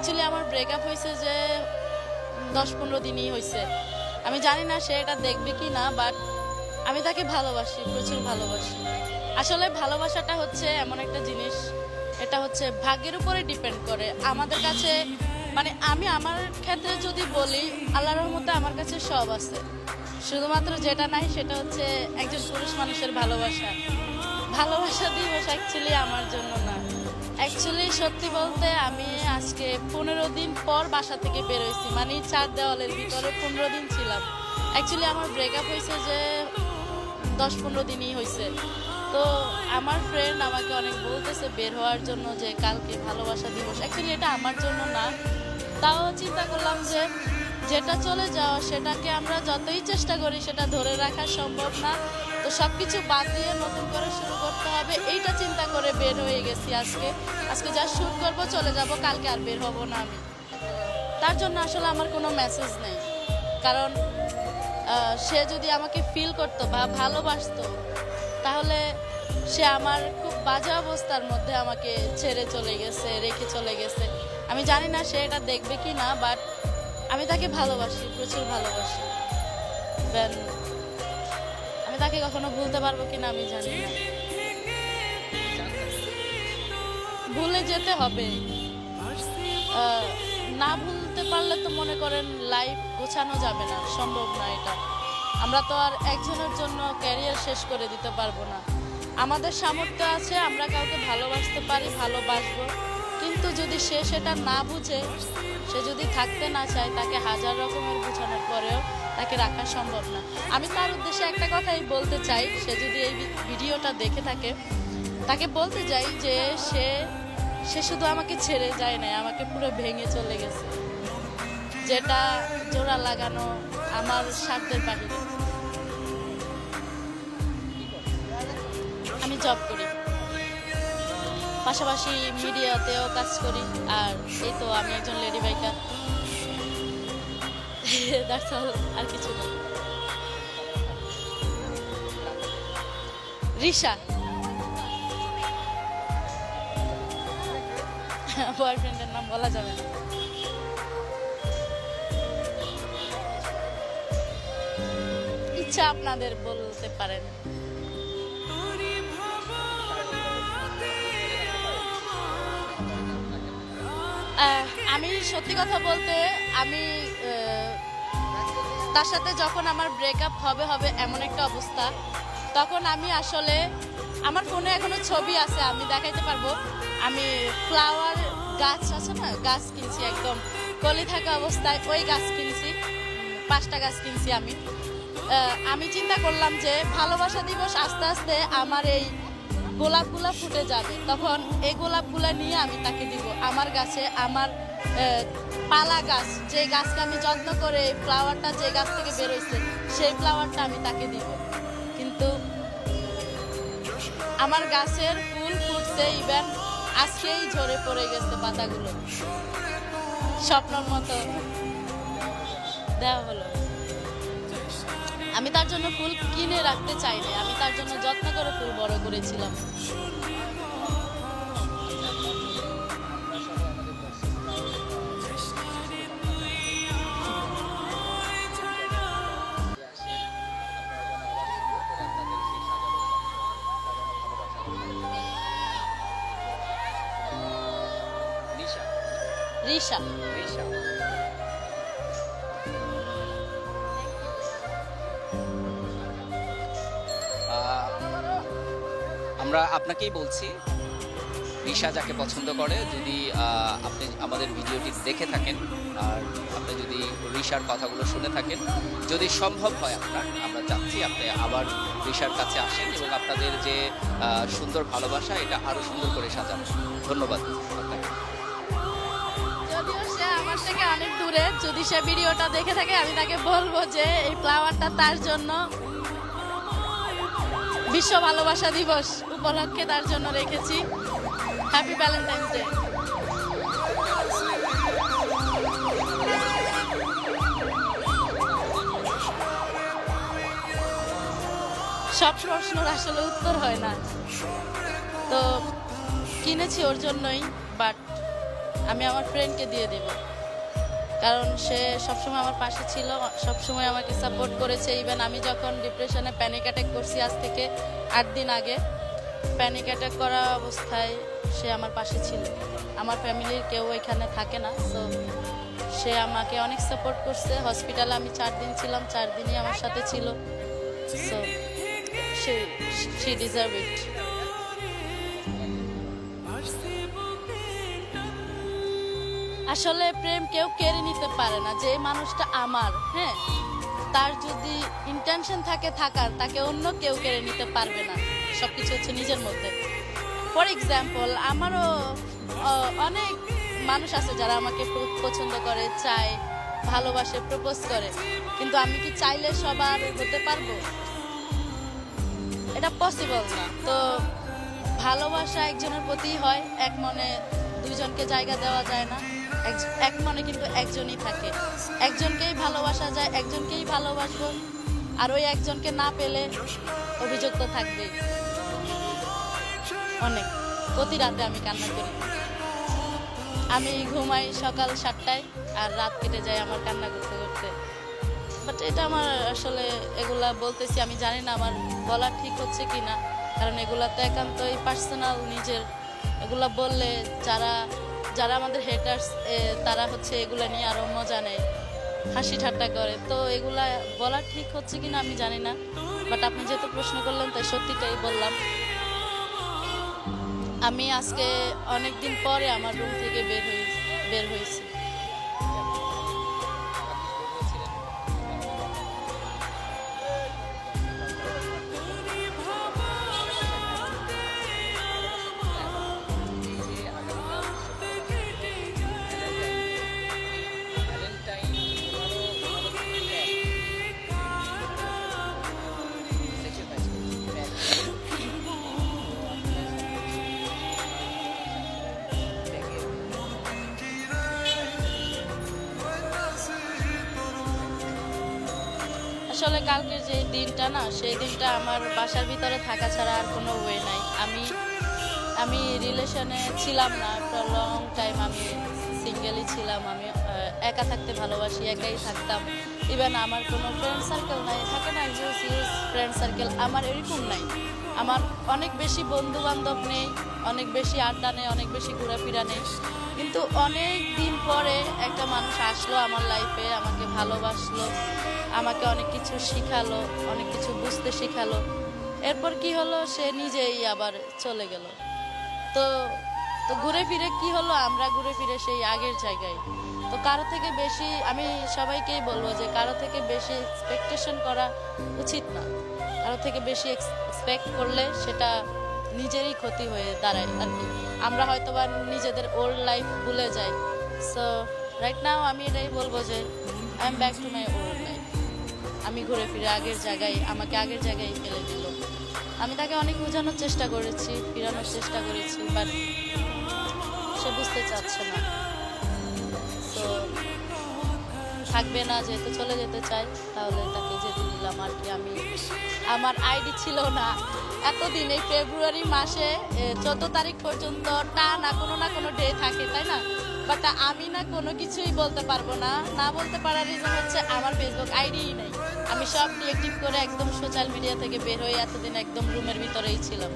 Actually আমার breakup হয়েছে যে 10-15 দিনই হয়েছে। আমি জানি না সে এটা দেখবে কি না, বাট আমি তাকে ভালোবাসি, প্রচুর ভালোবাসি। আসলে ভালোবাসাটা হচ্ছে এমন একটা জিনিস, এটা হচ্ছে ভাগ্যের উপরে ডিপেন্ড করে। আমাদের কাছে মানে আমি আমার ক্ষেত্রে যদি বলি, আল্লাহর রহমতে আমার কাছে সব আছে, শুধুমাত্র যেটা নাই সেটা হচ্ছে একজন পুরুষ মানুষের ভালোবাসা। ভালোবাসা দিবস অ্যাকচুয়ালি আমার জন্য না। অ্যাকচুয়ালি সত্যি বলতে আমি আজকে 15 দিন পর বাসা থেকে বেরোইছি, মানে 4 দেওয়ালের ভিতরে 15 দিন ছিলাম। অ্যাকচুয়ালি আমার ব্রেকআপ হয়েছে যে 10-15 দিনই হয়েছে। তো আমার ফ্রেন্ড আমাকে অনেক বলতেছে বের হওয়ার জন্য যে কালকে ভালোবাসা দিবস। অ্যাকচুয়ালি এটা আমার জন্য না, তাও চিন্তা করলাম যে যেটা চলে যাওয়া সেটাকে আমরা যতই চেষ্টা করি সেটা ধরে রাখা সম্ভব না। তো সব কিছু বাদ দিয়ে নতুন করে শুরু করতে হবে, এইটা চিন্তা করে বের হয়ে গেছি। আজকে যা শ্যুট করবো চলে যাব, কালকে আর বের হব না আমি। তার জন্য আসলে আমার কোনো মেসেজ নেই, কারণ সে যদি আমাকে ফিল করতো বা ভালোবাসতো তাহলে সে আমার খুব বাজে অবস্থার মধ্যে আমাকে ছেড়ে চলে গেছে, রেখে চলে গেছে। আমি জানি না সে এটা দেখবে কি না, বাট আমি তাকে ভালোবাসি, প্রচুর ভালোবাসি। দেন আমি তাকে কখনো ভুলতে পারবো কিনা আমি জানি না। ভুলে যেতে হবে, না ভুলতে পারলে তো মনে করেন লাইফ গোছানো যাবে না, সম্ভব না এটা। আমরা তো আর একজনের জন্য ক্যারিয়ার শেষ করে দিতে পারবো না। আমাদের সামর্থ্য আছে, আমরা কাউকে ভালোবাসতে পারি, ভালোবাসবো, কিন্তু যদি সে সেটা না বুঝে, সে যদি থাকতে না চায়, তাকে হাজার রকমের বোঝানোর পরেও তাকে রাখা সম্ভব না। আমি তার উদ্দেশ্যে একটা কথাই বলতে চাই, সে যদি এই ভিডিওটা দেখে থাকে তাকে বলতে চাই যে সে শুধু আমাকে ছেড়ে যায় না, আমাকে পুরো ভেঙে চলে গেছে, যেটা জোড়া লাগানো আমার সাধ্যের বাহিরে। আমি জব করি, পাশাপাশি মিডিয়াতেও কাজ করি, আর এই তো আমি একজন লেডি বাইকার। আর কিছু না। রিশা, বয়ফ্রেন্ডের নাম বলা যাবে না। ইচ্ছা আপনাদের বলতে পারেন। আমি সত্যি কথা বলতে আমি তার সাথে যখন আমার ব্রেকআপ হবে এমন একটা অবস্থা, তখন আমি আসলে আমার ফোনে এখনো ছবি আছে, আমি দেখাইতে পারবো। আমি ফ্লাওয়ার গাছ আছে না, গাছ কিনছি, একদম কলি থাকা অবস্থায় ওই গাছ কিনছি, 5টা গাছ কিনছি আমি চিন্তা করলাম যে ভালোবাসা দিবস আস্তে আস্তে আমার এই গোলাপগুলা ফুটে যাবে, তখন এই গোলাপগুলা নিয়ে আমি তাকে দিব। আমার গাছে আমার পালা গাছ, যে গাছকে আমি যত্ন করে ফ্লাওয়ারটা যে গাছ থেকে বেরোইছে সেই ফ্লাওয়ারটা আমি তাকে দিব, কিন্তু আমার গাছের ফুল ফুটছে, ইভেন আজকেই ঝরে পড়ে গেছে পাতাগুলো, স্বপ্নের মতো দেওয়া হলো। আমি তার জন্য ফুল কিনে রাখতে চাইনি, আমি তার জন্য যত্ন করে ফুল বড় করেছিলাম। রিশা, আমরা আপনাকেই বলছি, রিশা যাকে পছন্দ করে, যদি আপনি আমাদের ভিডিওটি দেখে থাকেন আর আপনি যদি রিশার কথাগুলো শুনে থাকেন, যদি সম্ভব হয় আমরা চাচ্ছি আপনি আবার রিশার কাছে আসেন এবং আপনাদের যে সুন্দর ভালোবাসা এটা আরো সুন্দর করে সাজান। ধন্যবাদ আপনাকে। যদিও সে আমার থেকে অনেক দূরে, যদি সে ভিডিওটা দেখে থাকে আমি তাকে বলবো যে এই ফ্লাওয়ারটা তার জন্য, বিশ্ব ভালোবাসা দিবস উপলক্ষে তার জন্য রেখেছি। Happy Valentine's day. সব প্রশ্নের আসলে উত্তর হয় না, তো কিনেছি ওর জন্যই, বাট আমি আমার ফ্রেন্ডকে দিয়ে দিব, কারণ সে সবসময় আমার পাশে ছিল, সবসময় আমাকে সাপোর্ট করেছে। ইভেন আমি যখন ডিপ্রেশনে প্যানিক অ্যাটাক করছি আজ থেকে 8 দিন আগে, প্যানিক অ্যাটাক করা অবস্থায় সে আমার পাশে ছিল। আমার ফ্যামিলির কেউ এখানে থাকে না, তো সে আমাকে অনেক সাপোর্ট করছে। হসপিটালে আমি 4 দিন ছিলাম, 4 দিনই আমার সাথে ছিল। সো শি ডিজার্ভ ইট। আসলে প্রেম কেউ কেড়ে নিতে পারে না। যে মানুষটা আমার, হ্যাঁ, তার যদি ইন্টেনশন থাকে থাকার, তাকে অন্য কেউ কেড়ে নিতে পারবে না। সবকিছু হচ্ছে নিজের মধ্যে। ফর এক্সাম্পল, আমারও অনেক মানুষ আছে যারা আমাকে পছন্দ করে, চায়, ভালোবাসে, প্রপোজ করে, কিন্তু আমি কি চাইলে সবার হতে পারবো? এটা পসিবল না। তো ভালোবাসা একজনের প্রতি হয়, এক মনে দুইজনকে জায়গা দেওয়া যায় না। এক মনে কিন্তু একজনই থাকে, একজনকেই ভালোবাসা যায়, একজনকেই ভালোবাসবো। আর ওই একজনকে না পেলে অভিযোগ তো থাকবেই। অনেক, প্রতি রাতে আমি কান্না করি। আমি ঘুমাই সকাল 7টায়, আর রাত কেটে যায় আমার কান্না করতে করতে। বাট এটা আমার আসলে, এগুলা বলতেছি, আমি জানি না আমার বলা ঠিক হচ্ছে কি না, কারণ এগুলা তো একান্তই পার্সোনাল নিজের। এগুলা বললে যারা যারা আমাদের হেটার্স, তারা হচ্ছে এগুলা নিয়ে আরো মজা নেয়, হাসি ঠাট্টা করে। তো এগুলা বলা ঠিক হচ্ছে কিনা আমি জানি না, বাট আপনি যেহেতু প্রশ্ন করলেন তাই সত্যিটাই বললাম। আমি আজকে অনেক দিন পরে আমার রুম থেকে বের হয়েছি। আসলে কালকের যে দিনটা না, সেই দিনটা আমার বাসার ভিতরে থাকা ছাড়া আর কোনো ওয়ে নাই। আমি রিলেশনে ছিলাম না, ফর লং টাইম আমি সিঙ্গেলই ছিলাম। আমি একা থাকতে ভালোবাসি, একাই থাকতাম। ইভেন আমার কোনো ফ্রেন্ড সার্কেল নাই, থাকে না ইউজ ফ্রেন্ড সার্কেল, আমার এরকম নাই। আমার অনেক বেশি বন্ধু বান্ধব নেই, অনেক বেশি আড্ডা নেই, অনেক বেশি ঘোরাফেরা নেই। কিন্তু অনেক দিন পরে একটা মানুষ আসলো আমার লাইফে, আমাকে ভালোবাসলো, আমাকে অনেক কিছু শিখালো, অনেক কিছু বুঝতে শিখালো। এরপর কি হলো, সে নিজেই আবার চলে গেল। তো তো ঘুরে ফিরে কি হলো, আমরা ঘুরে ফিরে সেই আগের জায়গায়। তো কারো থেকে বেশি, আমি সবাইকেই বলবো যে কারো থেকে বেশি এক্সপেকটেশন করা উচিত না। কারো থেকে বেশি এক্সপেক্ট করলে সেটা নিজেরই ক্ষতি হয়ে দাঁড়ায় আর কি। আমরা হয়তো বা নিজেদের ওল্ড লাইফ ভুলে যাই। সো রাইট নাও আমি এটাই বলবো যে I am back to my old life. আমি ঘুরে ফিরে আগের জায়গায়, আমাকে আগের জায়গায় ফেলে দিল। আমি তাকে অনেক বোঝানোর চেষ্টা করেছি, ফিরানোর চেষ্টা করেছি, বাট সে বুঝতে চাচ্ছে না। তো থাকবে না, যেহেতু চলে যেতে চাই, তাহলে তাকে যেতে দিলাম আর কি। আমার আইডি ছিল না এতদিন, এই ফেব্রুয়ারি মাসে 14 তারিখ পর্যন্ত না কোনো ডে থাকে, তাই না? বাট আমি না কোনো কিছুই বলতে পারবো না। না বলতে পারার রিজন হচ্ছে আমার ফেসবুক আইডিই নেই। আমি সব ডিএক্টিভ করে একদম সোশ্যাল মিডিয়া থেকে বের হয়ে এতদিন একদম রুমের ভিতরেই ছিলাম।